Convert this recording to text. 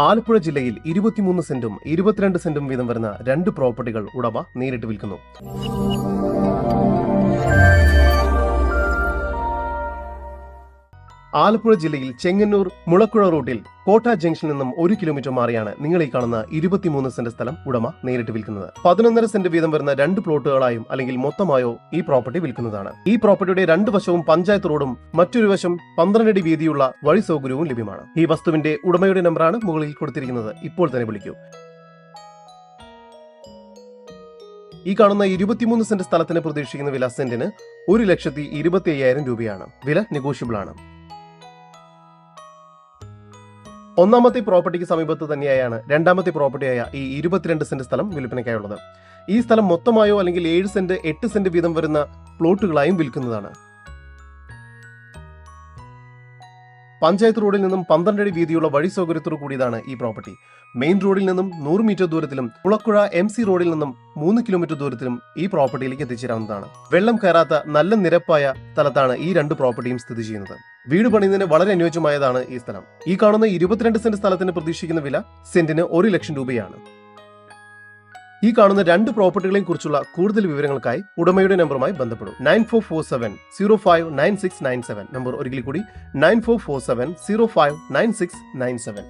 ആലപ്പുഴ ജില്ലയിൽ 23 സെന്റും 22 സെന്റും വീതം വരുന്ന 2 പ്രോപ്പർട്ടികൾ ഉടമ നേരിട്ട് വിൽക്കുന്നു. ആലപ്പുഴ ജില്ലയിൽ ചെങ്ങന്നൂർ മുളക്കുഴ റൂട്ടിൽ കോട്ട ജംഗ്ഷനിൽ നിന്നും 1 കിലോമീറ്റർ മാറിയാണ് നിങ്ങൾ ഈ കാണുന്ന 23 സെന്റ് സ്ഥലം ഉടമ നേരിട്ട് വിൽക്കുന്നത്. 11.5 സെന്റ് വീതം വരുന്ന 2 പ്ലോട്ടുകളായും അല്ലെങ്കിൽ മൊത്തമായോ ഈ പ്രോപ്പർട്ടി വിൽക്കുന്നതാണ്. ഈ പ്രോപ്പർട്ടിയുടെ 2 വശവും പഞ്ചായത്ത് റോഡും മറ്റൊരു വശം 12 അടി വീതിയുള്ള വഴി സൗകര്യവും ലഭ്യമാണ്. ഈ വസ്തുവിന്റെ ഉടമയുടെ നമ്പറാണ് മുകളിൽ കൊടുത്തിരിക്കുന്നത്. ഇപ്പോൾ തന്നെ വിളിക്കൂ. ഈ കാണുന്ന 23 സെന്റ് സ്ഥലത്തിന് പ്രതീക്ഷിക്കുന്ന വില സെന്റിന് 1,25,000 രൂപയാണ്. വില നെഗോഷ്യബിൾ ആണ്. ഒന്നാമത്തെ പ്രോപ്പർട്ടിക്ക് സമീപത്ത് തന്നെയായാണ് രണ്ടാമത്തെ പ്രോപ്പർട്ടിയായ ഈ 22 സെന്റ് സ്ഥലം വിൽപ്പനയ്ക്കായുള്ളത്. ഈ സ്ഥലം മൊത്തമായോ അല്ലെങ്കിൽ 7 സെന്റ് 8 സെന്റ് വീതം വരുന്ന പ്ലോട്ടുകളായും വിൽക്കുന്നതാണ്. പഞ്ചായത്ത് റോഡിൽ നിന്നും 12 അടി വീതിയുള്ള വഴി സൗകര്യത്തോടു കൂടിയതാണ് ഈ പ്രോപ്പർട്ടി. മെയിൻ റോഡിൽ നിന്നും 100 മീറ്റർ ദൂരത്തിലും കുളക്കുഴ MC റോഡിൽ നിന്നും 3 കിലോമീറ്റർ ദൂരത്തിലും ഈ പ്രോപ്പർട്ടിയിലേക്ക് എത്തിച്ചേരാവുന്നതാണ്. വെള്ളം കയറാത്ത നല്ല നിരപ്പായ സ്ഥലത്താണ് ഈ 2 പ്രോപ്പർട്ടിയും സ്ഥിതി ചെയ്യുന്നത്. വീട് പണിയുന്നതിന് വളരെ അനുയോജ്യമായതാണ് ഈ സ്ഥലം. ഈ കാണുന്ന 22 സെന്റ് സ്ഥലത്തിന് പ്രതീക്ഷിക്കുന്ന വില സെന്റിന് 1 ലക്ഷം രൂപയാണ്. ഈ കാണുന്ന 2 പ്രോപ്പർട്ടികളെയും കുറിച്ചുള്ള കൂടുതൽ വിവരങ്ങൾക്കായി ഉടമയുടെ നമ്പറുമായി ബന്ധപ്പെടും. 9447059697 നമ്പർ ഒരിക്കൽ കൂടി 9447059697.